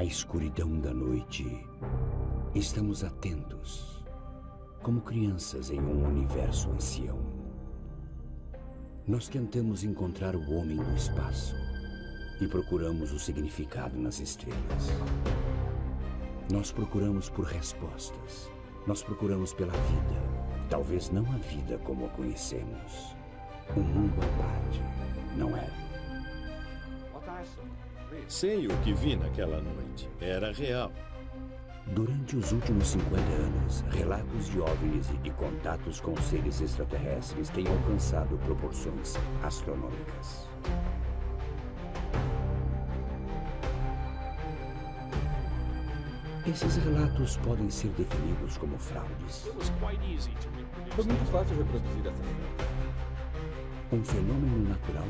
Na escuridão da noite, estamos atentos, como crianças em um universo ancião. Nós tentamos encontrar o homem no espaço e procuramos o significado nas estrelas. Nós procuramos por respostas. Nós procuramos pela vida. Talvez não a vida como a conhecemos. Um mundo à parte, não é? Sei o que vi naquela noite. Era real. Durante os últimos 50 anos, relatos de OVNIs e contatos com seres extraterrestres têm alcançado proporções astronômicas. Esses relatos podem ser definidos como fraudes. Foi muito fácil reproduzir essa fraude. Um fenômeno natural?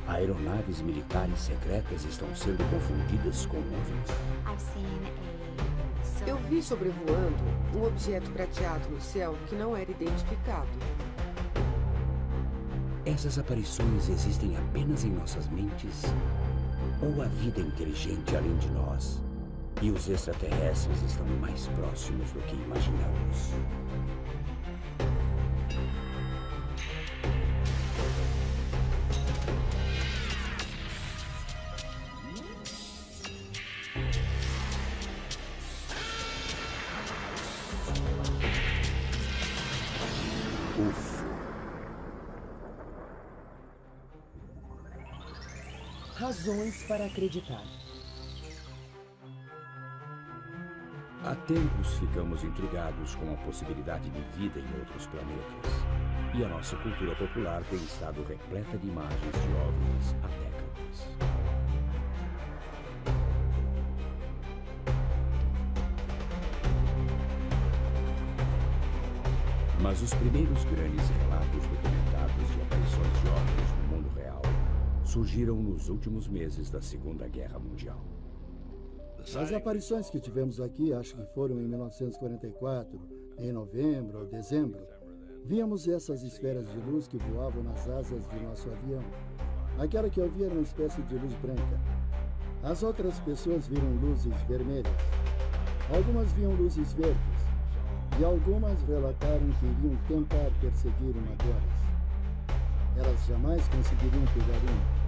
Aeronaves militares secretas estão sendo confundidas com OVNIs? Eu vi sobrevoando um objeto prateado no céu que não era identificado. Essas aparições existem apenas em nossas mentes? Ou a vida inteligente além de nós? E os extraterrestres estão mais próximos do que imaginamos? Razões para acreditar. Há tempos ficamos intrigados com a possibilidade de vida em outros planetas. E a nossa cultura popular tem estado repleta de imagens de OVNIs há décadas. Mas os primeiros grandes relatos documentados de aparições de OVNIs no mundo real surgiram nos últimos meses da Segunda Guerra Mundial. As aparições que tivemos aqui, acho que foram em 1944, em novembro ou dezembro, víamos essas esferas de luz que voavam nas asas de nosso avião. Aquela que eu vi era uma espécie de luz branca. As outras pessoas viram luzes vermelhas. Algumas viam luzes verdes. E algumas relataram que iriam tentar perseguir uma delas. Elas jamais conseguiriam pegar uma.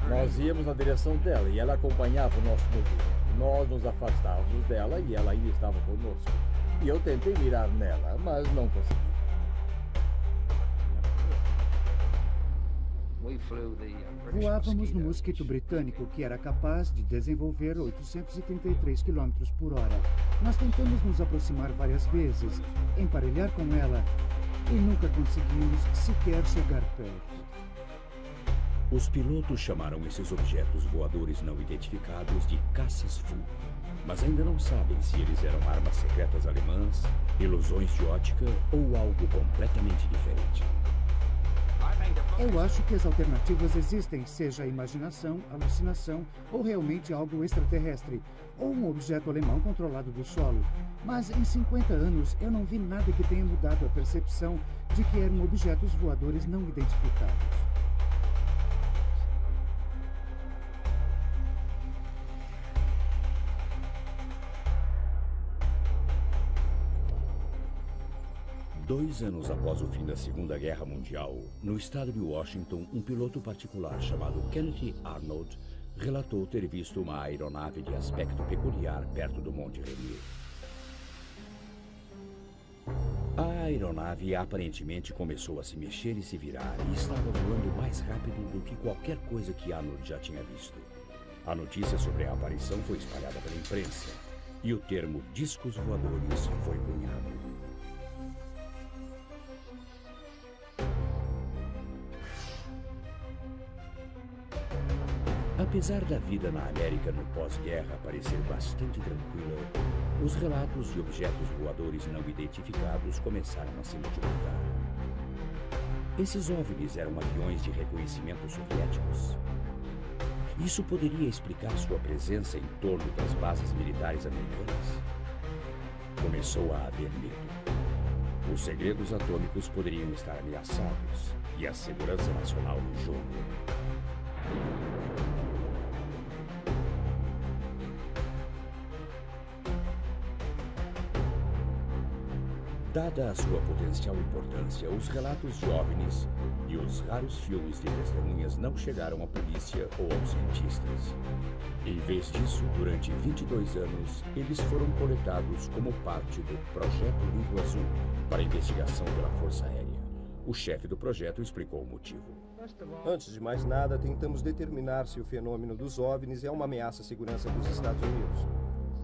Nós íamos na direção dela e ela acompanhava o nosso movimento. Nós nos afastávamos dela e ela ainda estava conosco. E eu tentei mirar nela, mas não consegui. Voávamos no mosquito britânico, que era capaz de desenvolver 833 km por hora. Nós tentamos nos aproximar várias vezes, emparelhar com ela, e nunca conseguimos sequer chegar perto. Os pilotos chamaram esses objetos voadores não identificados de caças Fu, mas ainda não sabem se eles eram armas secretas alemãs, ilusões de ótica ou algo completamente diferente. Eu acho que as alternativas existem, seja a imaginação, alucinação ou realmente algo extraterrestre, ou um objeto alemão controlado do solo. Mas em 50 anos eu não vi nada que tenha mudado a percepção de que eram objetos voadores não identificados. Dois anos após o fim da Segunda Guerra Mundial, no estado de Washington, um piloto particular chamado Kenneth Arnold relatou ter visto uma aeronave de aspecto peculiar perto do Monte Rainier. A aeronave aparentemente começou a se mexer e se virar e estava voando mais rápido do que qualquer coisa que Arnold já tinha visto. A notícia sobre a aparição foi espalhada pela imprensa e o termo discos voadores foi cunhado. Apesar da vida na América no pós-guerra parecer bastante tranquila, os relatos de objetos voadores não identificados começaram a se multiplicar. Esses OVNIs eram aviões de reconhecimento soviéticos. Isso poderia explicar sua presença em torno das bases militares americanas? Começou a haver medo. Os segredos atômicos poderiam estar ameaçados, e a segurança nacional em jogo. Dada a sua potencial importância, os relatos de OVNIs e os raros filmes de testemunhas não chegaram à polícia ou aos cientistas. Em vez disso, durante 22 anos, eles foram coletados como parte do Projeto Livro Azul para investigação pela Força Aérea. O chefe do projeto explicou o motivo. Antes de mais nada, tentamos determinar se o fenômeno dos OVNIs é uma ameaça à segurança dos Estados Unidos.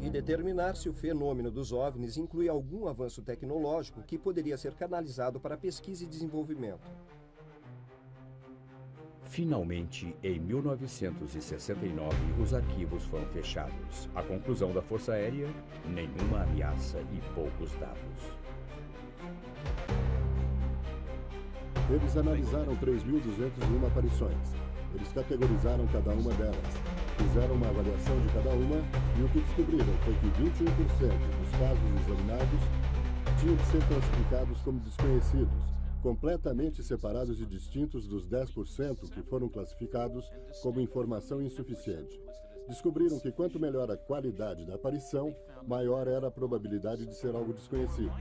E determinar se o fenômeno dos OVNIs inclui algum avanço tecnológico que poderia ser canalizado para pesquisa e desenvolvimento. Finalmente, em 1969, os arquivos foram fechados. A conclusão da Força Aérea: nenhuma ameaça e poucos dados. Eles analisaram 3.201 aparições. Eles categorizaram cada uma delas, fizeram uma avaliação de cada uma e o que descobriram foi que 21% dos casos examinados tinham de ser classificados como desconhecidos, completamente separados e distintos dos 10% que foram classificados como informação insuficiente. Descobriram que quanto melhor a qualidade da aparição, maior era a probabilidade de ser algo desconhecido.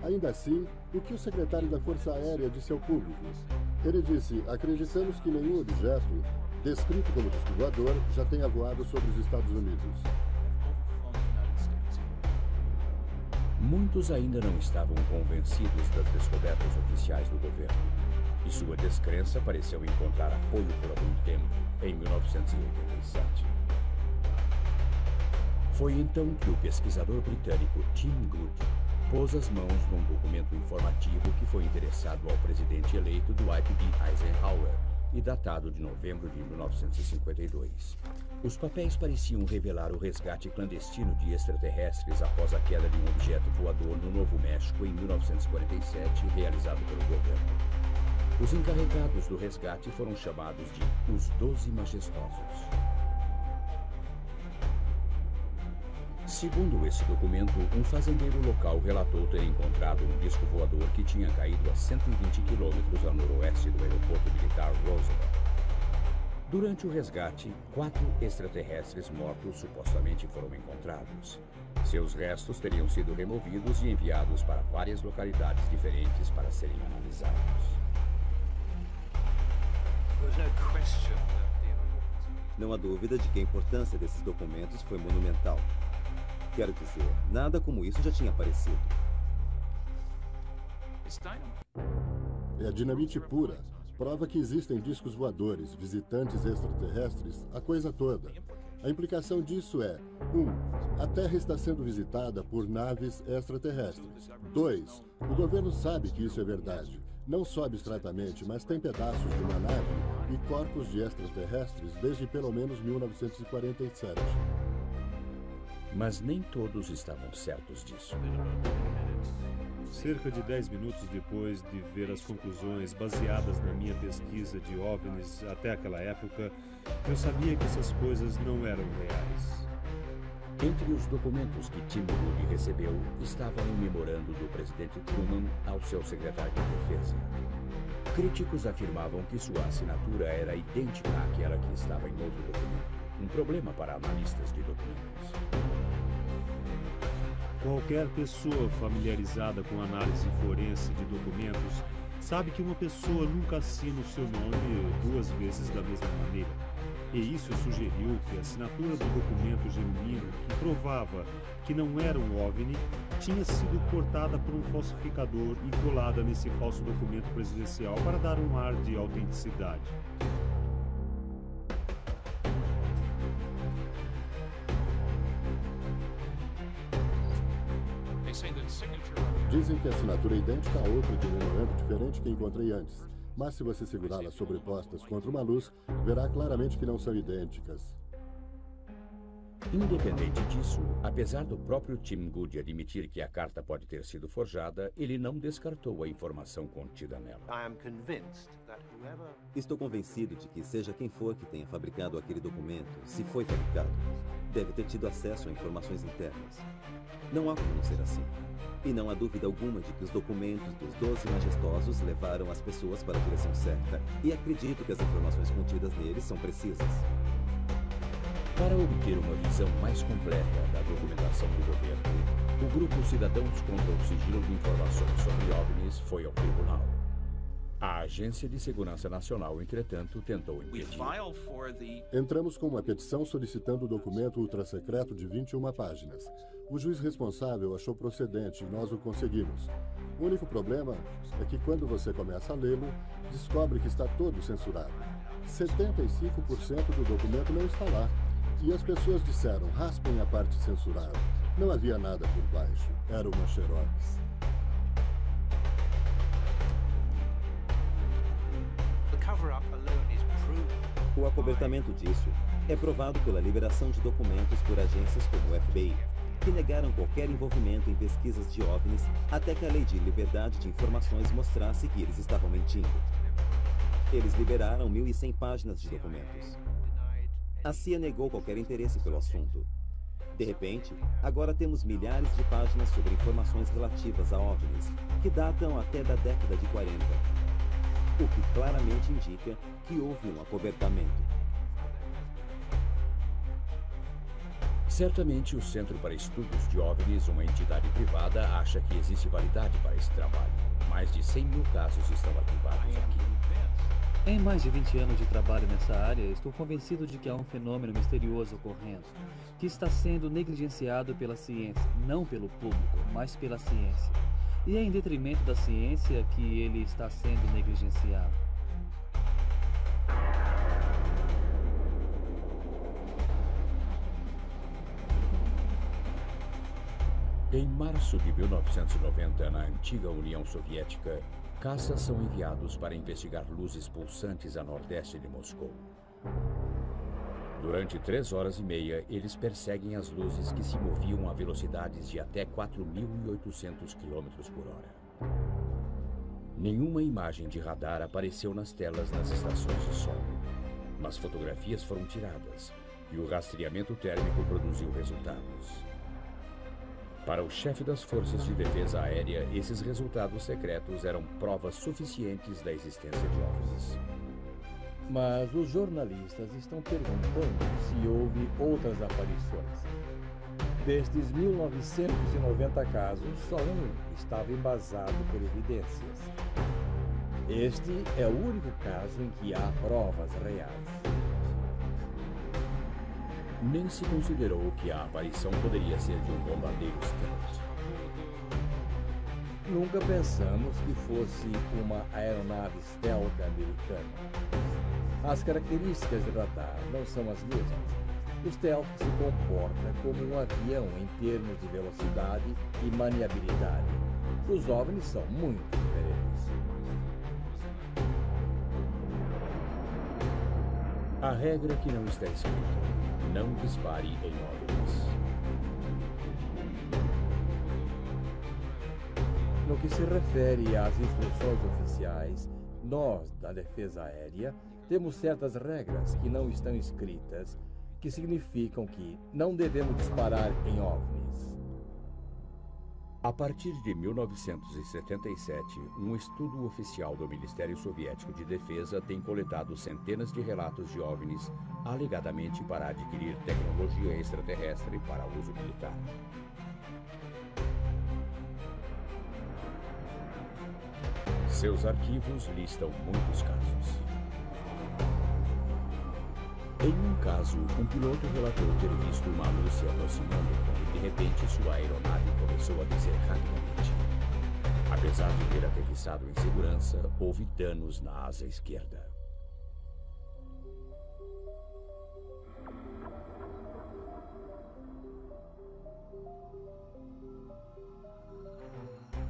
Ainda assim, o que o secretário da Força Aérea disse ao público? Ele disse: acreditamos que nenhum objeto descrito como disco voador já tenha voado sobre os Estados Unidos. Muitos ainda não estavam convencidos das descobertas oficiais do governo, e sua descrença pareceu encontrar apoio por algum tempo, em 1987. Foi então que o pesquisador britânico Tim Good pôs as mãos num documento informativo que foi endereçado ao presidente eleito Dwight D. Eisenhower e datado de novembro de 1952. Os papéis pareciam revelar o resgate clandestino de extraterrestres após a queda de um objeto voador no Novo México em 1947, realizado pelo governo. Os encarregados do resgate foram chamados de os 12 Majestosos. Segundo esse documento, um fazendeiro local relatou ter encontrado um disco voador que tinha caído a 120 quilômetros a noroeste do aeroporto militar Roosevelt. Durante o resgate, 4 extraterrestres mortos supostamente foram encontrados. Seus restos teriam sido removidos e enviados para várias localidades diferentes para serem analisados. Não há dúvida de que a importância desses documentos foi monumental. Quero dizer, nada como isso já tinha aparecido. É dinamite pura. Prova que existem discos voadores, visitantes extraterrestres, a coisa toda. A implicação disso é: 1. A Terra está sendo visitada por naves extraterrestres. 2. O governo sabe que isso é verdade. Não só abstratamente, mas tem pedaços de uma nave e corpos de extraterrestres desde pelo menos 1947. Mas nem todos estavam certos disso. Cerca de 10 minutos depois de ver as conclusões baseadas na minha pesquisa de OVNIs até aquela época, eu sabia que essas coisas não eram reais. Entre os documentos que Tim Good recebeu estava um memorando do presidente Truman ao seu secretário de Defesa. Críticos afirmavam que sua assinatura era idêntica àquela que estava em outro documento. Um problema para analistas de documentos. Qualquer pessoa familiarizada com análise forense de documentos sabe que uma pessoa nunca assina o seu nome 2 vezes da mesma maneira. E isso sugeriu que a assinatura do documento genuíno, que provava que não era um OVNI, tinha sido cortada por um falsificador e colada nesse falso documento presidencial para dar um ar de autenticidade. Dizem que a assinatura é idêntica a outra de um memorando diferente que encontrei antes. Mas se você segurá-las sobrepostas contra uma luz, verá claramente que não são idênticas. Independente disso, apesar do próprio Tim Good admitir que a carta pode ter sido forjada, ele não descartou a informação contida nela. Estou convencido de que seja quem for que tenha fabricado aquele documento, se foi fabricado, deve ter tido acesso a informações internas. Não há como não ser assim. E não há dúvida alguma de que os documentos dos 12 majestosos levaram as pessoas para a direção certa, e acredito que as informações contidas neles são precisas. Para obter uma visão mais completa da documentação do governo, o grupo Cidadãos contra o Sigilo de Informações sobre OVNIs foi ao tribunal. A Agência de Segurança Nacional, entretanto, tentou impedir. Entramos com uma petição solicitando o documento ultrasecreto de 21 páginas. O juiz responsável achou procedente e nós o conseguimos. O único problema é que quando você começa a lê-lo, descobre que está todo censurado. 75% do documento não está lá. E as pessoas disseram, raspem a parte censurada. Não havia nada por baixo. Era uma xerox. O acobertamento disso é provado pela liberação de documentos por agências como o FBI, que negaram qualquer envolvimento em pesquisas de OVNIs até que a Lei de Liberdade de Informações mostrasse que eles estavam mentindo. Eles liberaram 1.100 páginas de documentos. A CIA negou qualquer interesse pelo assunto. De repente, agora temos milhares de páginas sobre informações relativas a OVNIs, que datam até da década de 40. O que claramente indica que houve um acobertamento. Certamente, o Centro para Estudos de OVNIs, uma entidade privada, acha que existe validade para esse trabalho. Mais de 100 mil casos estão arquivados aqui. Em mais de 20 anos de trabalho nessa área, estou convencido de que há um fenômeno misterioso ocorrendo, que está sendo negligenciado pela ciência, não pelo público, mas pela ciência. E é em detrimento da ciência que ele está sendo negligenciado. Em março de 1990, na antiga União Soviética, caças são enviados para investigar luzes pulsantes a nordeste de Moscou. Durante 3 horas e meia, eles perseguem as luzes que se moviam a velocidades de até 4.800 km por hora. Nenhuma imagem de radar apareceu nas telas nas estações de solo, mas fotografias foram tiradas e o rastreamento térmico produziu resultados. Para o chefe das Forças de Defesa Aérea, esses resultados secretos eram provas suficientes da existência de OVNIs. Mas os jornalistas estão perguntando se houve outras aparições. Destes 1990 casos, só um estava embasado por evidências. Este é o único caso em que há provas reais. Nem se considerou que a aparição poderia ser de um bombardeiro stealth. Nunca pensamos que fosse uma aeronave stealth americana. As características do radar não são as mesmas. O stealth se comporta como um avião em termos de velocidade e maniabilidade. Os OVNIs são muito diferentes. A regra que não está escrita: não dispare em OVNIs. No que se refere às instruções oficiais, nós, da Defesa Aérea, temos certas regras que não estão escritas, que significam que não devemos disparar em OVNIs. A partir de 1977, um estudo oficial do Ministério Soviético de Defesa tem coletado centenas de relatos de OVNIs, alegadamente para adquirir tecnologia extraterrestre para uso militar. Seus arquivos listam muitos casos. Em um caso, um piloto relatou ter visto uma luz se aproximando quando, de repente, sua aeronave começou a descer rapidamente. Apesar de ter aterrissado em segurança, houve danos na asa esquerda.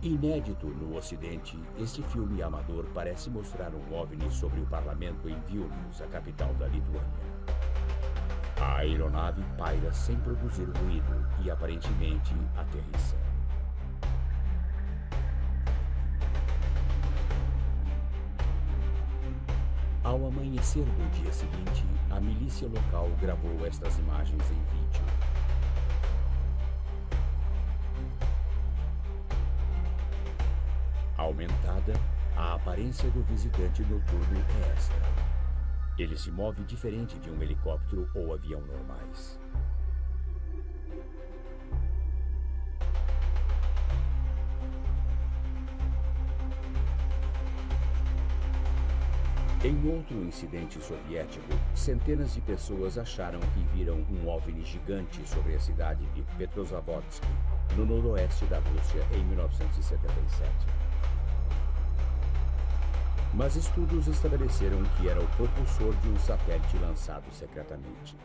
Inédito no Ocidente, este filme amador parece mostrar um OVNI sobre o parlamento em Vilnius, a capital da Lituânia. A aeronave paira sem produzir ruído e aparentemente aterrissa. Ao amanhecer do dia seguinte, a milícia local gravou estas imagens em vídeo. Aumentada, a aparência do visitante noturno é esta. Ele se move diferente de um helicóptero ou avião normais. Em outro incidente soviético, centenas de pessoas acharam que viram um OVNI gigante sobre a cidade de Petrozavodsk, no noroeste da Rússia, em 1977. Mas estudos estabeleceram que era o propulsor de um satélite lançado secretamente.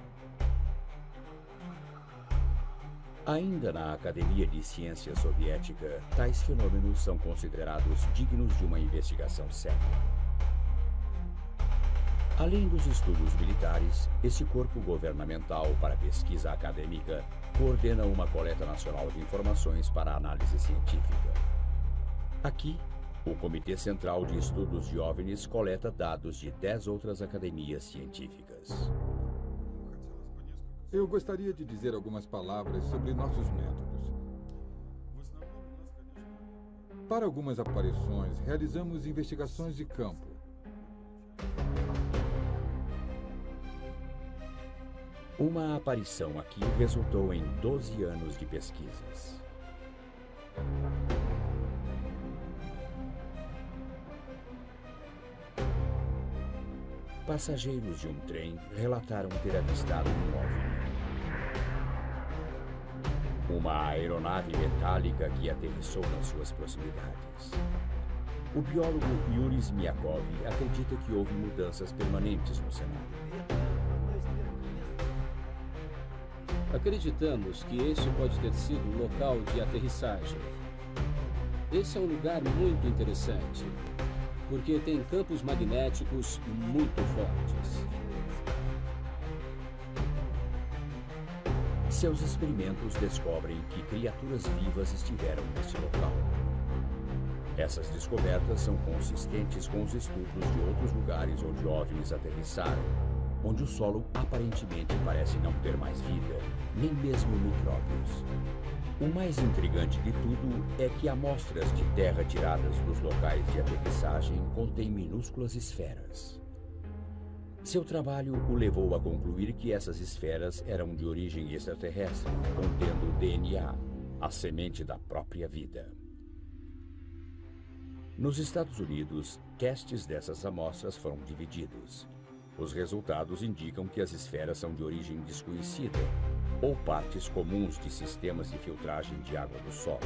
Ainda na Academia de Ciência Soviética, tais fenômenos são considerados dignos de uma investigação séria. Além dos estudos militares, esse corpo governamental para pesquisa acadêmica coordena uma coleta nacional de informações para análise científica. Aqui, o Comitê Central de Estudos de OVNIs coleta dados de 10 outras academias científicas. Eu gostaria de dizer algumas palavras sobre nossos métodos. Para algumas aparições, realizamos investigações de campo. Uma aparição aqui resultou em 12 anos de pesquisas. Passageiros de um trem relataram ter avistado um OVNI. Uma aeronave metálica que aterrissou nas suas proximidades. O biólogo Yuri Zmiakov acredita que houve mudanças permanentes no cenário. Acreditamos que este pode ter sido um local de aterrissagem. Esse é um lugar muito interessante, porque tem campos magnéticos muito fortes. Seus experimentos descobrem que criaturas vivas estiveram neste local. Essas descobertas são consistentes com os estudos de outros lugares onde OVNIs aterrissaram, onde o solo aparentemente parece não ter mais vida, nem mesmo micróbios. O mais intrigante de tudo é que amostras de terra tiradas dos locais de aterrissagem contêm minúsculas esferas. Seu trabalho o levou a concluir que essas esferas eram de origem extraterrestre, contendo o DNA, a semente da própria vida. Nos Estados Unidos, testes dessas amostras foram divididos. Os resultados indicam que as esferas são de origem desconhecida ou partes comuns de sistemas de filtragem de água do solo.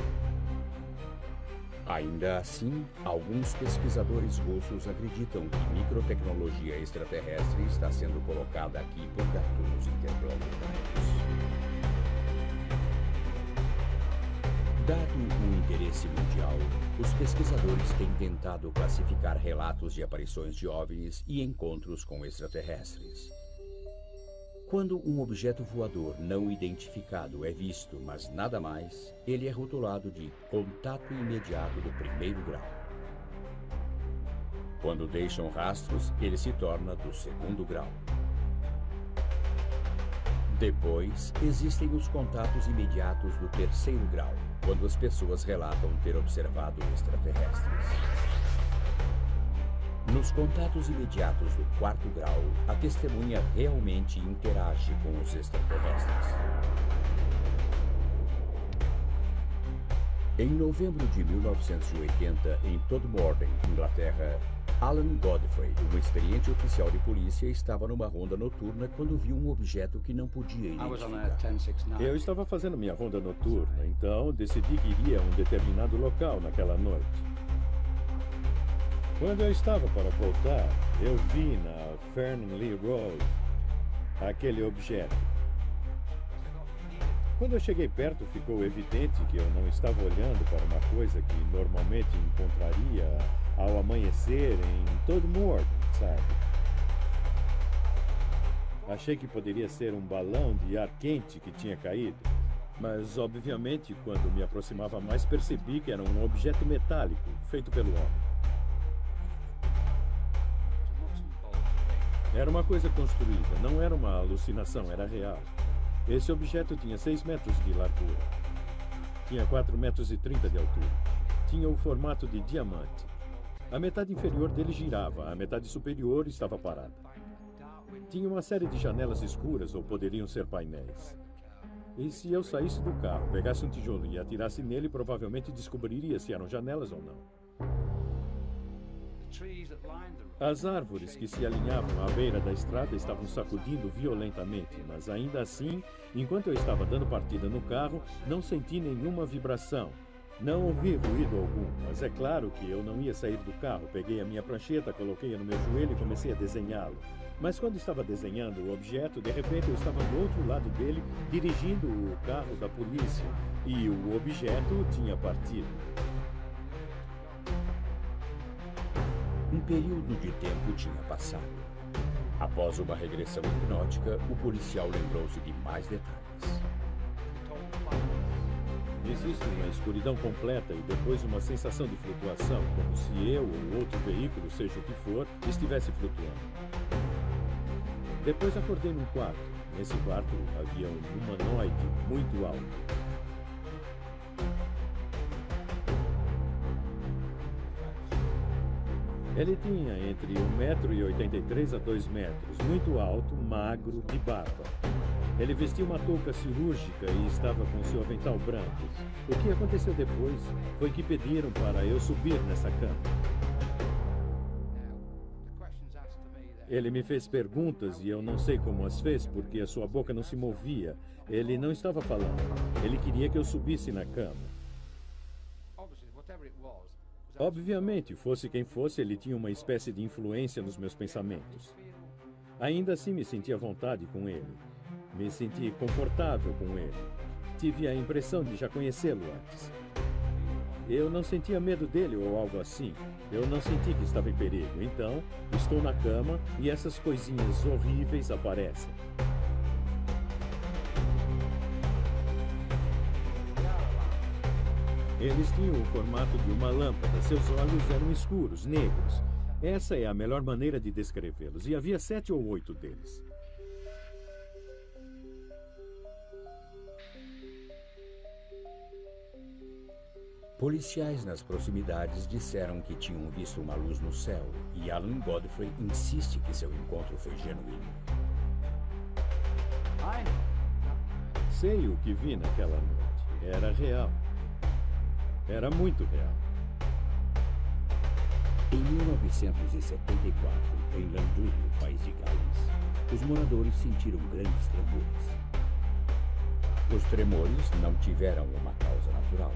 Ainda assim, alguns pesquisadores russos acreditam que microtecnologia extraterrestre está sendo colocada aqui por gatunos interplanetários. Dado o interesse mundial, os pesquisadores têm tentado classificar relatos de aparições de OVNIs e encontros com extraterrestres. Quando um objeto voador não identificado é visto, mas nada mais, ele é rotulado de contato imediato do primeiro grau. Quando deixam rastros, ele se torna do segundo grau. Depois, existem os contatos imediatos do terceiro grau, quando as pessoas relatam ter observado extraterrestres. Nos contatos imediatos do quarto grau, a testemunha realmente interage com os extraterrestres. Em novembro de 1980, em Todmorden, Inglaterra, Alan Godfrey, um experiente oficial de polícia, estava numa ronda noturna quando viu um objeto que não podia identificar. Eu estava fazendo minha ronda noturna, então decidi que iria a um determinado local naquela noite. Quando eu estava para voltar, eu vi na Fernley Road aquele objeto. Quando eu cheguei perto, ficou evidente que eu não estava olhando para uma coisa que normalmente encontraria ao amanhecer em Todmorden, sabe? Achei que poderia ser um balão de ar quente que tinha caído. Mas, obviamente, quando me aproximava mais, percebi que era um objeto metálico, feito pelo homem. Era uma coisa construída, não era uma alucinação, era real. Esse objeto tinha 6 metros de largura. Tinha 4,30 metros de altura. Tinha o formato de diamante. A metade inferior dele girava, a metade superior estava parada. Tinha uma série de janelas escuras, ou poderiam ser painéis. E se eu saísse do carro, pegasse um tijolo e atirasse nele, provavelmente descobriria se eram janelas ou não. As árvores que se alinhavam à beira da estrada estavam sacudindo violentamente, mas ainda assim, enquanto eu estava dando partida no carro, não senti nenhuma vibração. Não ouvi ruído algum, mas é claro que eu não ia sair do carro. Peguei a minha prancheta, coloquei-a no meu joelho e comecei a desenhá-lo. Mas quando estava desenhando o objeto, de repente eu estava do outro lado dele, dirigindo o carro da polícia, e o objeto tinha partido. Um período de tempo tinha passado. Após uma regressão hipnótica, o policial lembrou-se de mais detalhes. Existe uma escuridão completa e depois uma sensação de flutuação, como se eu ou outro veículo, seja o que for, estivesse flutuando. Depois acordei num quarto. Nesse quarto havia um humanoide muito alto. Ele tinha entre 1,83 m a 2 metros, muito alto, magro, de barba. Ele vestia uma touca cirúrgica e estava com seu avental branco. O que aconteceu depois foi que pediram para eu subir nessa cama. Ele me fez perguntas e eu não sei como as fez porque a sua boca não se movia. Ele não estava falando. Ele queria que eu subisse na cama. Obviamente, fosse quem fosse, ele tinha uma espécie de influência nos meus pensamentos. Ainda assim, me senti à vontade com ele. Me senti confortável com ele. Tive a impressão de já conhecê-lo antes. Eu não sentia medo dele ou algo assim. Eu não senti que estava em perigo. Então, estou na cama e essas coisinhas horríveis aparecem. Eles tinham o formato de uma lâmpada. Seus olhos eram escuros, negros. Essa é a melhor maneira de descrevê-los. E havia 7 ou 8 deles. Policiais nas proximidades disseram que tinham visto uma luz no céu, e Alan Godfrey insiste que seu encontro foi genuíno. Sei o que vi naquela noite. Era real. Era muito real. Em 1974, em Landry, no país de Gales, os moradores sentiram grandes tremores. Os tremores não tiveram uma causa natural.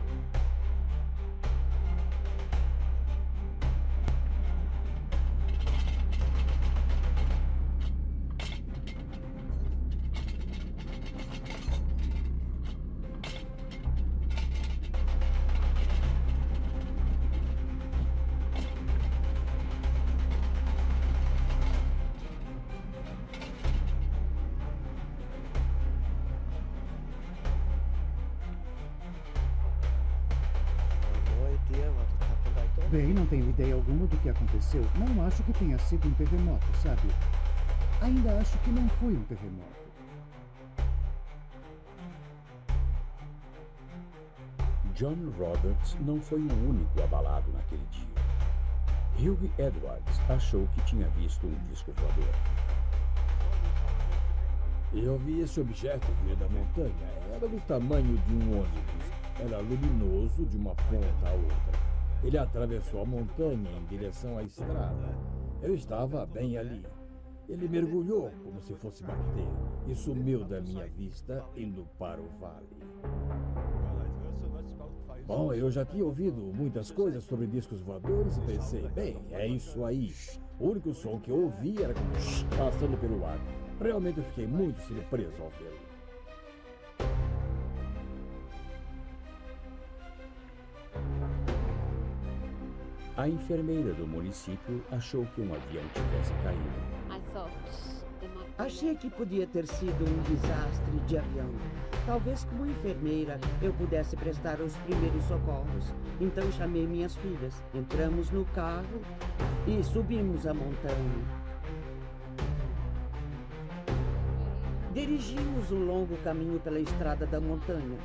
Bem, não tenho ideia alguma do que aconteceu. Não acho que tenha sido um terremoto, sabe? Ainda acho que não foi um terremoto. John Roberts não foi o único abalado naquele dia. Hugh Edwards achou que tinha visto um disco voador. Eu vi esse objeto vir da montanha. Era do tamanho de um ônibus. Era luminoso de uma ponta a outra. Ele atravessou a montanha em direção à estrada. Eu estava bem ali. Ele mergulhou como se fosse bater e sumiu da minha vista, indo para o vale. Bom, eu já tinha ouvido muitas coisas sobre discos voadores e pensei, bem, é isso aí. O único som que eu ouvi era como passando pelo ar. Realmente eu fiquei muito surpreso ao vê-lo. A enfermeira do município achou que um avião tivesse caído. Achei que podia ter sido um desastre de avião. Talvez como enfermeira eu pudesse prestar os primeiros socorros. Então chamei minhas filhas, entramos no carro e subimos a montanha. Dirigimos um longo caminho pela estrada da montanha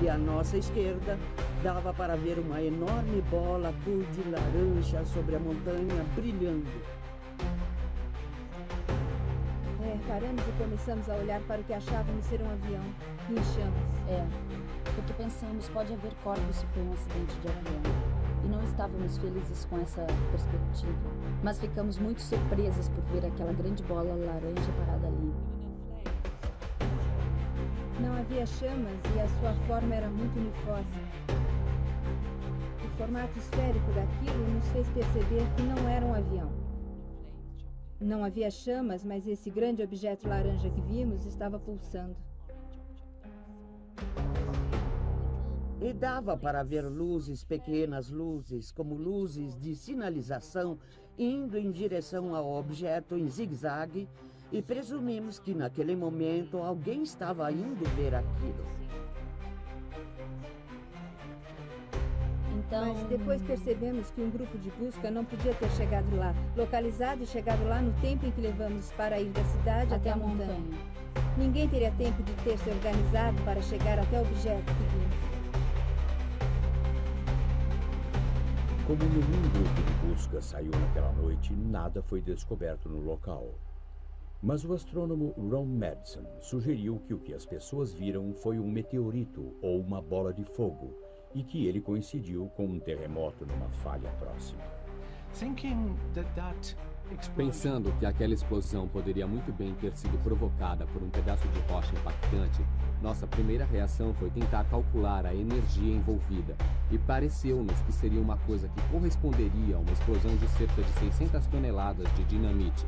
e à nossa esquerda dava para ver uma enorme bola cor de laranja sobre a montanha brilhando. Paramos e começamos a olhar para o que achávamos ser um avião em chamas. Porque pensamos pode haver corpos se foi um acidente de avião. E não estávamos felizes com essa perspectiva. Mas ficamos muito surpresas por ver aquela grande bola laranja parada ali. Não havia chamas e a sua forma era muito uniforme. O formato esférico daquilo nos fez perceber que não era um avião. Não havia chamas, mas esse grande objeto laranja que vimos estava pulsando. E dava para ver luzes, pequenas luzes, como luzes de sinalização, indo em direção ao objeto em zigue-zague, e presumimos que naquele momento alguém estava indo ver aquilo. Mas depois percebemos que um grupo de busca não podia ter chegado lá, localizado e chegado lá no tempo em que levamos para ir da cidade até a montanha. Ninguém teria tempo de ter se organizado para chegar até o objeto que vimos. Como nenhum grupo de busca saiu naquela noite, nada foi descoberto no local. Mas o astrônomo Ron Madsen sugeriu que o que as pessoas viram foi um meteorito ou uma bola de fogo, e que ele coincidiu com um terremoto numa falha próxima. Pensando que aquela explosão poderia muito bem ter sido provocada por um pedaço de rocha impactante, nossa primeira reação foi tentar calcular a energia envolvida, e pareceu-nos que seria uma coisa que corresponderia a uma explosão de cerca de 600 toneladas de dinamite.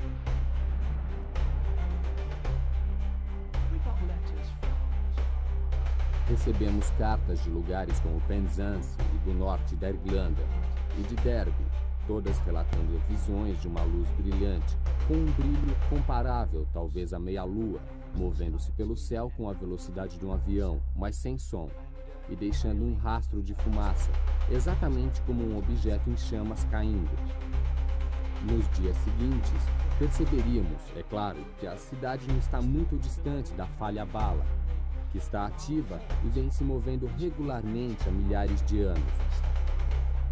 Recebemos cartas de lugares como Penzance e do norte da Irlanda e de Derby, todas relatando visões de uma luz brilhante, com um brilho comparável talvez à meia-lua, movendo-se pelo céu com a velocidade de um avião, mas sem som, e deixando um rastro de fumaça, exatamente como um objeto em chamas caindo. Nos dias seguintes, perceberíamos, é claro, que a cidade não está muito distante da falha bala, que está ativa e vem se movendo regularmente há milhares de anos.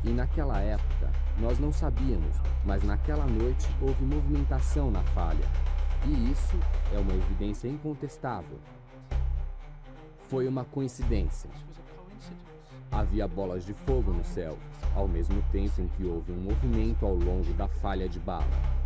E naquela época, nós não sabíamos, mas naquela noite houve movimentação na falha. E isso é uma evidência incontestável. Foi uma coincidência. Havia bolas de fogo no céu, ao mesmo tempo em que houve um movimento ao longo da falha de bala.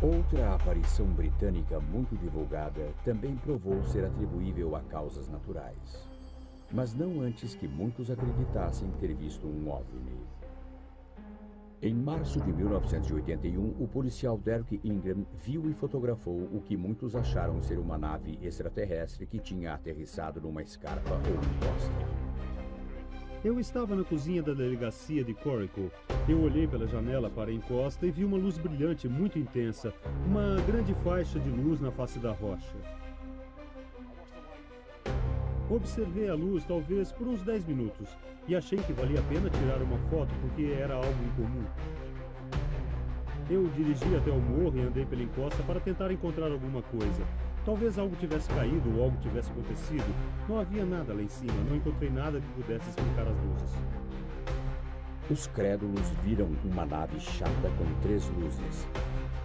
Outra aparição britânica muito divulgada também provou ser atribuível a causas naturais, mas não antes que muitos acreditassem ter visto um OVNI. Em março de 1981, o policial Derek Ingram viu e fotografou o que muitos acharam ser uma nave extraterrestre que tinha aterrissado numa escarpa ou encosta. Eu estava na cozinha da delegacia de Coracle. Eu olhei pela janela para a encosta e vi uma luz brilhante muito intensa, uma grande faixa de luz na face da rocha. Observei a luz talvez por uns 10 minutos e achei que valia a pena tirar uma foto porque era algo incomum. Eu dirigi até o morro e andei pela encosta para tentar encontrar alguma coisa. Talvez algo tivesse caído ou algo tivesse acontecido. Não havia nada lá em cima, não encontrei nada que pudesse explicar as luzes. Os crédulos viram uma nave chata com 3 luzes.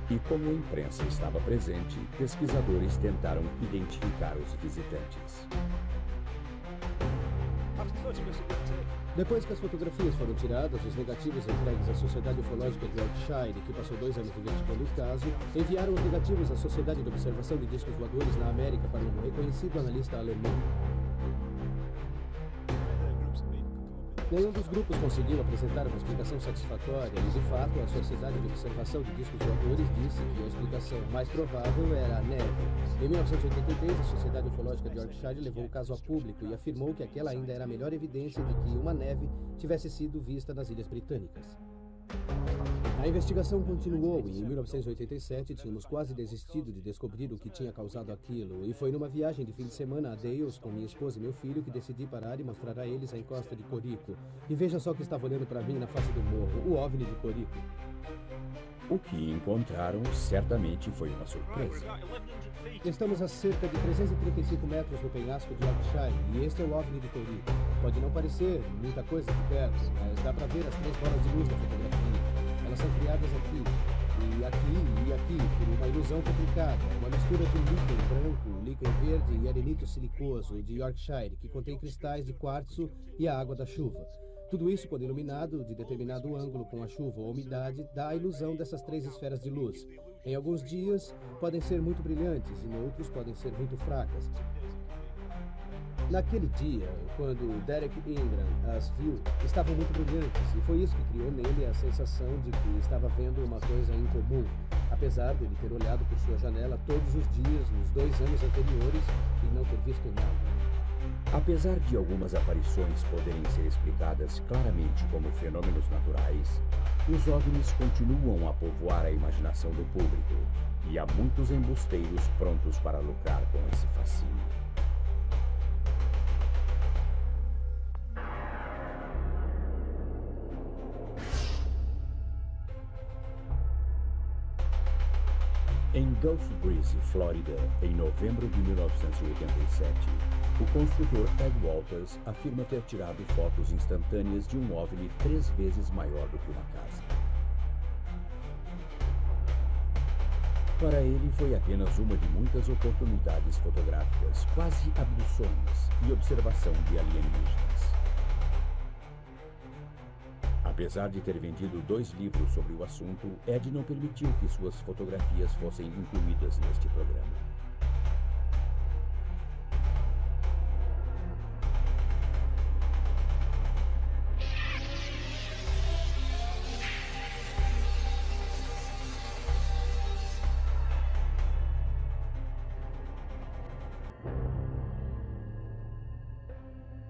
E como a imprensa estava presente, pesquisadores tentaram identificar os visitantes. Depois que as fotografias foram tiradas, os negativos entregues à Sociedade Ufológica de Yorkshire, que passou 2 anos investigando o caso, enviaram os negativos à Sociedade de Observação de Discos Voadores na América para um reconhecido analista alemão. Nenhum dos grupos conseguiu apresentar uma explicação satisfatória e, de fato, a Sociedade de Observação de Discos Voadores disse que a explicação mais provável era a neve. Em 1983, a Sociedade Ufológica de Yorkshire levou o caso a público e afirmou que aquela ainda era a melhor evidência de que uma neve tivesse sido vista nas Ilhas Britânicas. A investigação continuou e, em 1987, tínhamos quase desistido de descobrir o que tinha causado aquilo. E foi numa viagem de fim de semana a Dales, com minha esposa e meu filho, que decidi parar e mostrar a eles a encosta de Corico. E veja só o que estava olhando para mim na face do morro, o OVNI de Corico. O que encontraram certamente foi uma surpresa. Estamos a cerca de 335 metros no penhasco de Yorkshire e este é o OVNI de Corico. Pode não parecer muita coisa de perto, mas dá para ver as 3 bolas de luz na fotografia. Elas são criadas aqui, por uma ilusão complicada. Uma mistura de líquen branco, líquen verde e arenito silicoso de Yorkshire, que contém cristais de quartzo e a água da chuva. Tudo isso, quando iluminado de determinado ângulo com a chuva ou umidade, dá a ilusão dessas 3 esferas de luz. Em alguns dias, podem ser muito brilhantes e em outros podem ser muito fracas. Naquele dia, quando Derek Ingram as viu, estavam muito brilhantes e foi isso que criou nele a sensação de que estava vendo uma coisa incomum, apesar de ele ter olhado por sua janela todos os dias nos 2 anos anteriores e não ter visto nada. Apesar de algumas aparições poderem ser explicadas claramente como fenômenos naturais, os OVNIs continuam a povoar a imaginação do público e há muitos embusteiros prontos para lucrar com esse fascínio. Em Gulf Breeze, Flórida, em novembro de 1987, o construtor Ed Walters afirma ter tirado fotos instantâneas de um OVNI 3 vezes maior do que uma casa. Para ele, foi apenas uma de muitas oportunidades fotográficas, quase abduções e observação de alienígenas. Apesar de ter vendido 2 livros sobre o assunto, Ed não permitiu que suas fotografias fossem incluídas neste programa.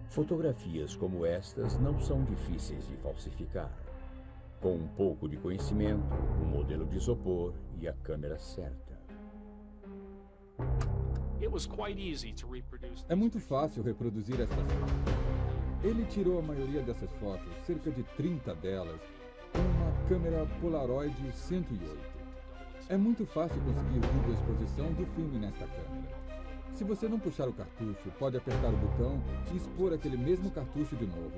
Fotografias como estas não são difíceis de falsificar. Com um pouco de conhecimento, um modelo de isopor e a câmera certa. É muito fácil reproduzir essas fotos. Ele tirou a maioria dessas fotos, cerca de 30 delas, com uma câmera Polaroid 108. É muito fácil conseguir dupla exposição do filme nesta câmera. Se você não puxar o cartucho, pode apertar o botão e expor aquele mesmo cartucho de novo.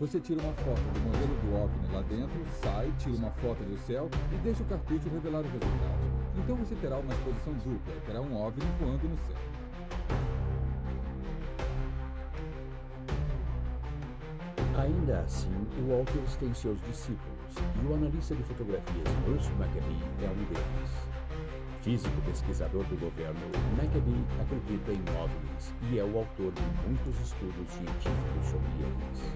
Você tira uma foto do modelo do OVNI lá dentro, sai, tira uma foto do céu e deixa o cartucho revelar o resultado. Então você terá uma exposição dupla, terá um OVNI voando no céu. Ainda assim, o Walters tem seus discípulos e o analista de fotografias Bruce Maccabee é um deles. Físico pesquisador do governo, Maccabee acredita em OVNIs e é o autor de muitos estudos científicos sobre eles.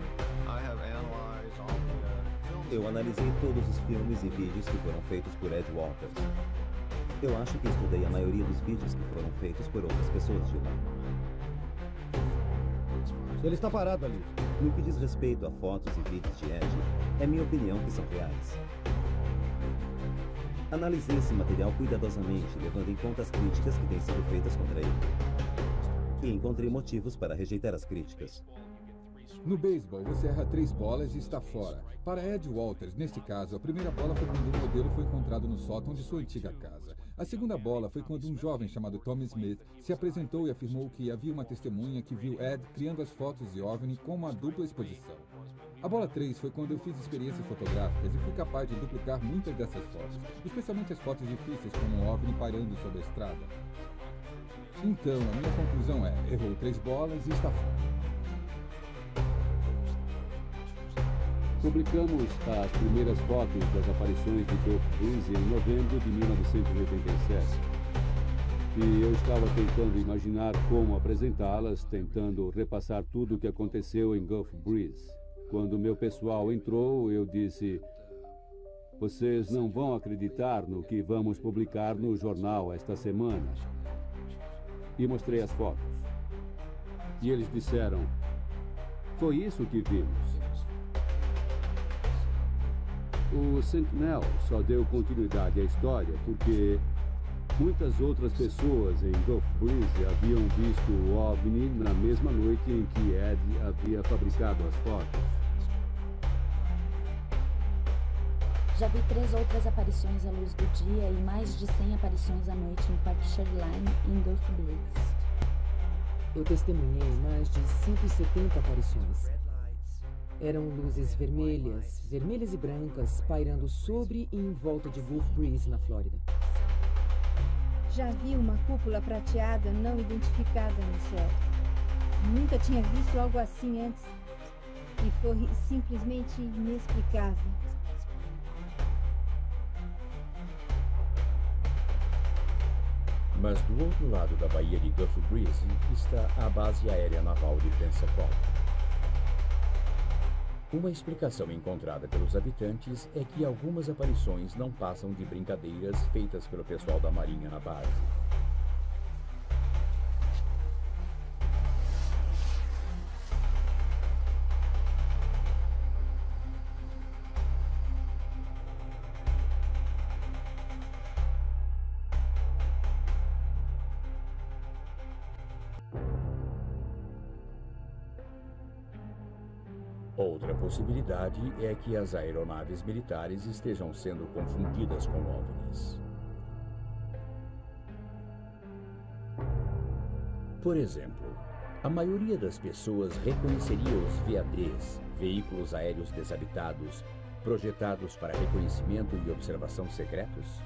Eu analisei todos os filmes e vídeos que foram feitos por Ed Walters. Eu acho que estudei a maioria dos vídeos que foram feitos por outras pessoas de lá. Ele está parado ali. No que diz respeito a fotos e vídeos de Ed, é minha opinião que são reais. Analisei esse material cuidadosamente, levando em conta as críticas que têm sido feitas contra ele. E encontrei motivos para rejeitar as críticas. No beisebol, você erra 3 bolas e está fora. Para Ed Walters, neste caso, a primeira bola foi quando um modelo foi encontrado no sótão de sua antiga casa. A segunda bola foi quando um jovem chamado Tommy Smith se apresentou e afirmou que havia uma testemunha que viu Ed criando as fotos de OVNI com uma dupla exposição. A bola 3 foi quando eu fiz experiências fotográficas e fui capaz de duplicar muitas dessas fotos, especialmente as fotos difíceis como um OVNI pairando sobre a estrada. Então, a minha conclusão é, errou 3 bolas e está fora. Publicamos as primeiras fotos das aparições de Gulf Breeze em novembro de 1987. E eu estava tentando imaginar como apresentá-las, tentando repassar tudo o que aconteceu em Gulf Breeze. quando meu pessoal entrou, eu disse: vocês não vão acreditar no que vamos publicar no jornal esta semana. E mostrei as fotos. E eles disseram: foi isso que vimos. O Sentinel só deu continuidade à história porque muitas outras pessoas em Gulf Breeze haviam visto o OVNI na mesma noite em que Ed havia fabricado as fotos. Já vi 3 outras aparições à luz do dia e mais de 100 aparições à noite no Parque Shoreline em Gulf Breeze. Eu testemunhei mais de 170 aparições. Eram luzes vermelhas e brancas, pairando sobre e em volta de Gulf Breeze, na Flórida. Já vi uma cúpula prateada não identificada no céu. Nunca tinha visto algo assim antes. E foi simplesmente inexplicável. Mas do outro lado da baía de Gulf Breeze está a base aérea naval de Pensacola. Uma explicação encontrada pelos habitantes é que algumas aparições não passam de brincadeiras feitas pelo pessoal da Marinha na base. Outra possibilidade é que as aeronaves militares estejam sendo confundidas com OVNIs. Por exemplo, a maioria das pessoas reconheceria os VADs, veículos aéreos desabitados, projetados para reconhecimento e observação secretos?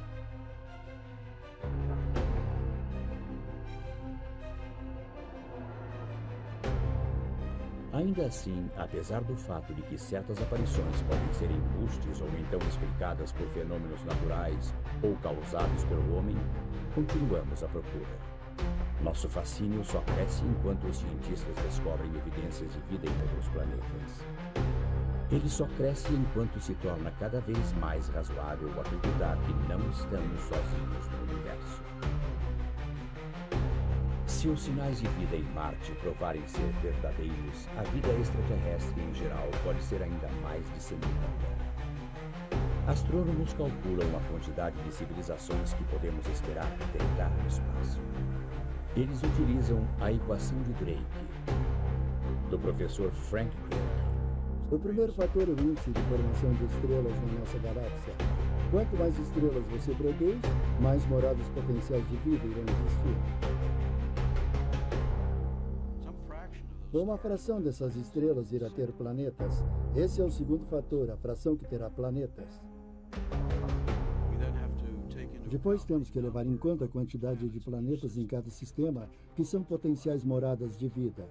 Ainda assim, apesar do fato de que certas aparições podem ser embustes ou então explicadas por fenômenos naturais ou causados pelo homem, continuamos à procura. Nosso fascínio só cresce enquanto os cientistas descobrem evidências de vida em outros planetas. Ele só cresce enquanto se torna cada vez mais razoável acreditar que não estamos sozinhos no universo. Se os sinais de vida em Marte provarem ser verdadeiros, a vida extraterrestre em geral pode ser ainda mais disseminada. Astrônomos calculam a quantidade de civilizações que podemos esperar detectar no espaço. Eles utilizam a equação de Drake, do professor Frank Drake. O primeiro fator é o índice de formação de estrelas na nossa galáxia. Quanto mais estrelas você produz, mais moradas potenciais de vida irão existir. Uma fração dessas estrelas irá ter planetas. Esse é o segundo fator, a fração que terá planetas. Depois temos que levar em conta a quantidade de planetas em cada sistema, que são potenciais moradas de vida.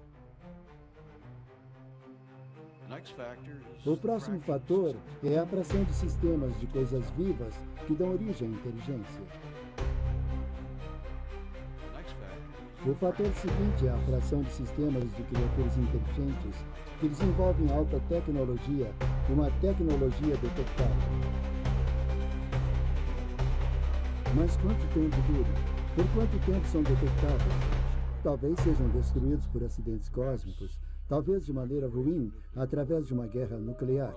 O próximo fator é a fração de sistemas de coisas vivas que dão origem à inteligência. O fator seguinte é a fração de sistemas de criaturas inteligentes que desenvolvem alta tecnologia, uma tecnologia detectável. Mas quanto tempo dura? Por quanto tempo são detectáveis? Talvez sejam destruídos por acidentes cósmicos, talvez de maneira ruim, através de uma guerra nuclear.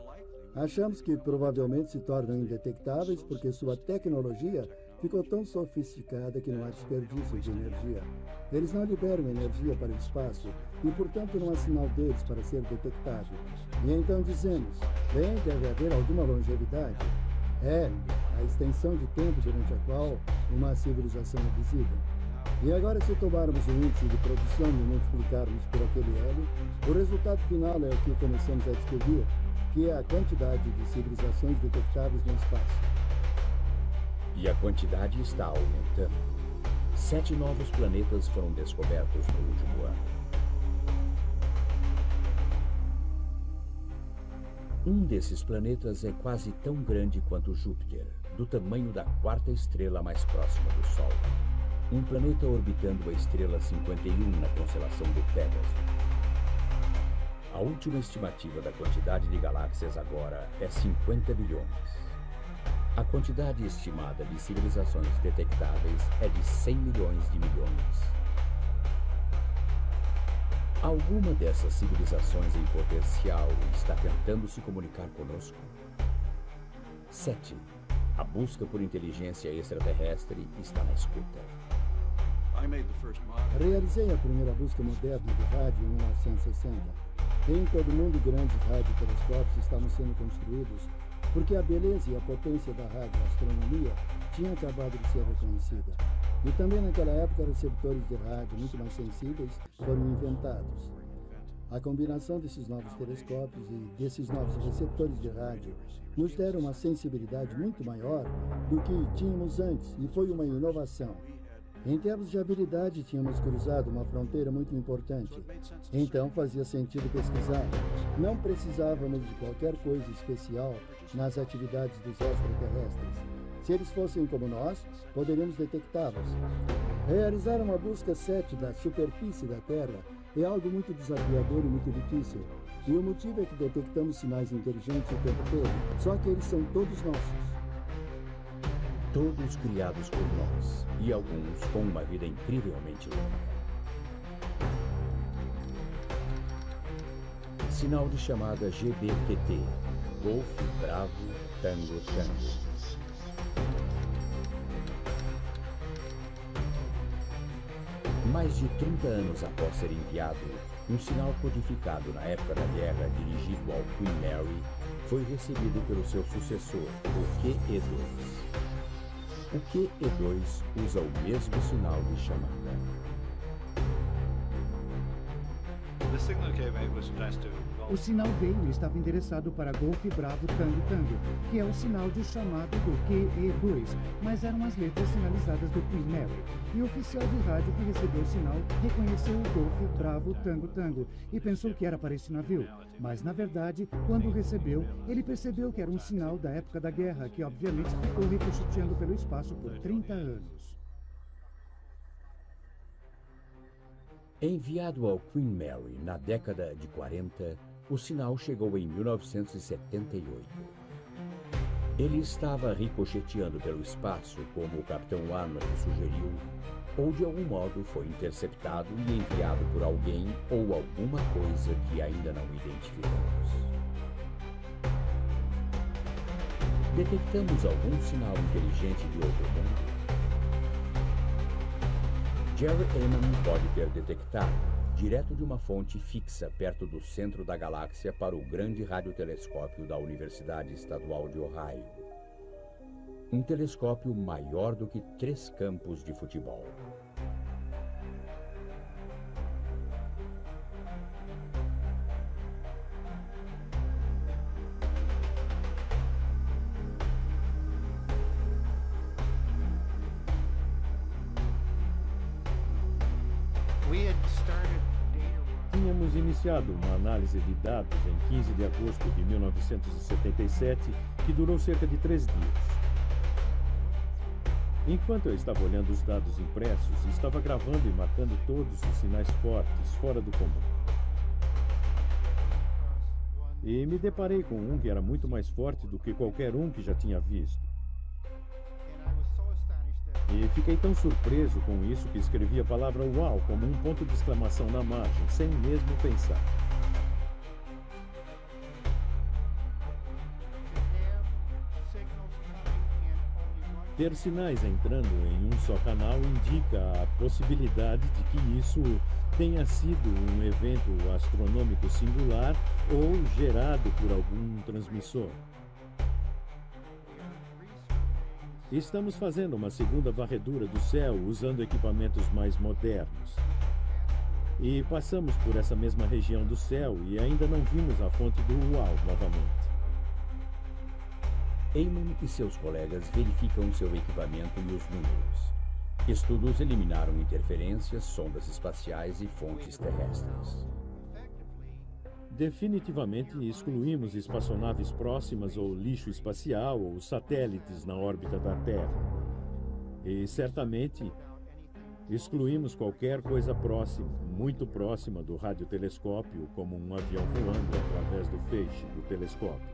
Achamos que provavelmente se tornam indetectáveis porque sua tecnologia ficou tão sofisticada que não há desperdício de energia. Eles não liberam energia para o espaço e, portanto, não há sinal deles para ser detectado. E então dizemos, bem, deve haver alguma longevidade. É, a extensão de tempo durante a qual uma civilização é visível. E agora, se tomarmos o índice de produção e multiplicarmos por aquele L, o resultado final é o que começamos a descobrir, que é a quantidade de civilizações detectáveis no espaço. E a quantidade está aumentando. 7 novos planetas foram descobertos no último ano. Um desses planetas é quase tão grande quanto Júpiter, do tamanho da 4ª estrela mais próxima do Sol. Um planeta orbitando a estrela 51 na constelação do Pégaso. A última estimativa da quantidade de galáxias agora é 50 bilhões. A quantidade estimada de civilizações detectáveis é de 100 milhões de milhões. Alguma dessas civilizações em potencial está tentando se comunicar conosco? 7. A busca por inteligência extraterrestre está na escuta. Realizei a primeira busca moderna de rádio em 1960. Em todo o mundo, grandes radiotelescópios estavam sendo construídos porque a beleza e a potência da radioastronomia tinha acabado de ser reconhecida. E também naquela época, receptores de rádio muito mais sensíveis foram inventados. A combinação desses novos telescópios e desses novos receptores de rádio nos deram uma sensibilidade muito maior do que tínhamos antes, e foi uma inovação. Em termos de habilidade, tínhamos cruzado uma fronteira muito importante. Então fazia sentido pesquisar. Não precisávamos de qualquer coisa especial nas atividades dos extraterrestres. Se eles fossem como nós, poderíamos detectá-los. Realizar uma busca 7 da superfície da Terra é algo muito desafiador e muito difícil. E o motivo é que detectamos sinais inteligentes o tempo todo, só que eles são todos nossos. Todos criados por nós, e alguns com uma vida incrivelmente longa. Sinal de chamada GBTT, Golf Bravo Tango Tango. Mais de 30 anos após ser enviado, um sinal codificado na época da guerra dirigido ao Queen Mary foi recebido pelo seu sucessor, o QE-2. O QE-2 usa o mesmo sinal de chamada. O sinal veio e estava endereçado para Golf Bravo Tango Tango, que é o sinal de chamada do QE-2, mas eram as letras sinalizadas do Queen Mary. E o oficial de rádio que recebeu o sinal reconheceu o Golf Bravo Tango Tango e pensou que era para esse navio. Mas, na verdade, quando o recebeu, ele percebeu que era um sinal da época da guerra, que obviamente ficou ricocheteando pelo espaço por 30 anos. Enviado ao Queen Mary na década de 40, o sinal chegou em 1978. Ele estava ricocheteando pelo espaço, como o Capitão Arnold sugeriu, ou de algum modo foi interceptado e enviado por alguém ou alguma coisa que ainda não identificamos. Detectamos algum sinal inteligente de outro mundo? Jerry Ehman pode ter detectado, direto de uma fonte fixa perto do centro da galáxia, para o grande radiotelescópio da Universidade Estadual de Ohio. Um telescópio maior do que 3 campos de futebol. Tínhamos iniciado uma análise de dados em 15 de agosto de 1977, que durou cerca de 3 dias. Enquanto eu estava olhando os dados impressos, estava gravando e marcando todos os sinais fortes, fora do comum. E me deparei com um que era muito mais forte do que qualquer um que já tinha visto. E fiquei tão surpreso com isso que escrevi a palavra "uau" como um ponto de exclamação na margem, sem mesmo pensar. Ter sinais entrando em um só canal indica a possibilidade de que isso tenha sido um evento astronômico singular ou gerado por algum transmissor. Estamos fazendo uma segunda varredura do céu usando equipamentos mais modernos. E passamos por essa mesma região do céu e ainda não vimos a fonte do uau novamente. Ehman e seus colegas verificam seu equipamento e os números. Estudos eliminaram interferências, sondas espaciais e fontes terrestres. Definitivamente excluímos espaçonaves próximas ou lixo espacial ou satélites na órbita da Terra. E certamente Excluímos qualquer coisa próxima, muito próxima do radiotelescópio, como um avião voando através do feixe do telescópio.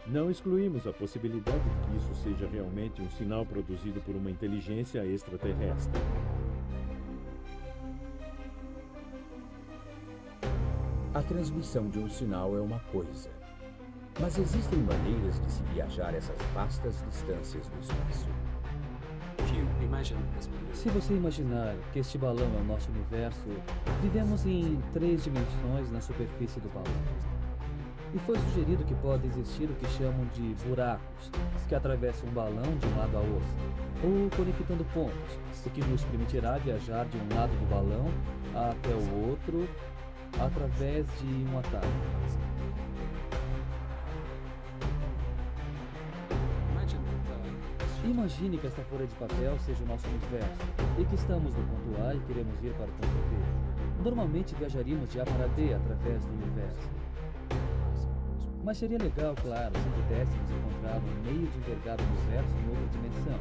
Não excluímos a possibilidade de que isso seja realmente um sinal produzido por uma inteligência extraterrestre. A transmissão de um sinal é uma coisa, mas existem maneiras de se viajar essas vastas distâncias do espaço. Se você imaginar que este balão é o nosso universo, vivemos em 3 dimensões na superfície do balão. E foi sugerido que pode existir o que chamam de buracos, que atravessam um balão de um lado a outro, ou conectando pontos, o que nos permitirá viajar de um lado do balão até o outro através de um atalho. Imagine que esta folha de papel seja o nosso universo e que estamos no ponto A e queremos ir para o ponto B. Normalmente viajaríamos de A para B através do universo. Mas seria legal, claro, se pudéssemos encontrar um meio de envergar o universo em outra dimensão,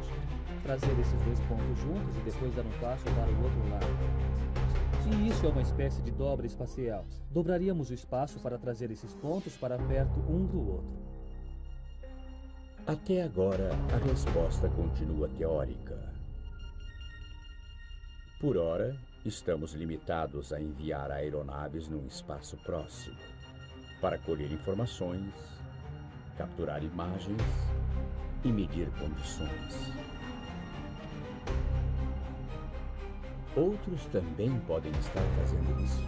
trazer esses 2 pontos juntos e depois dar um passo para o outro lado. E isso é uma espécie de dobra espacial. Dobraríamos o espaço para trazer esses pontos para perto um do outro. Até agora, a resposta continua teórica. Por ora, estamos limitados a enviar aeronaves num espaço próximo, para colher informações, capturar imagens e medir condições. Outros também podem estar fazendo isso.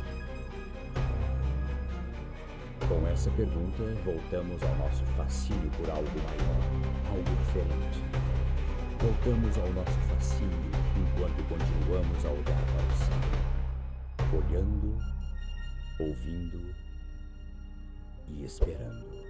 Com essa pergunta, voltamos ao nosso fascínio por algo maior, algo diferente. Voltamos ao nosso fascínio enquanto continuamos a olhar para o céu, olhando, ouvindo e esperando.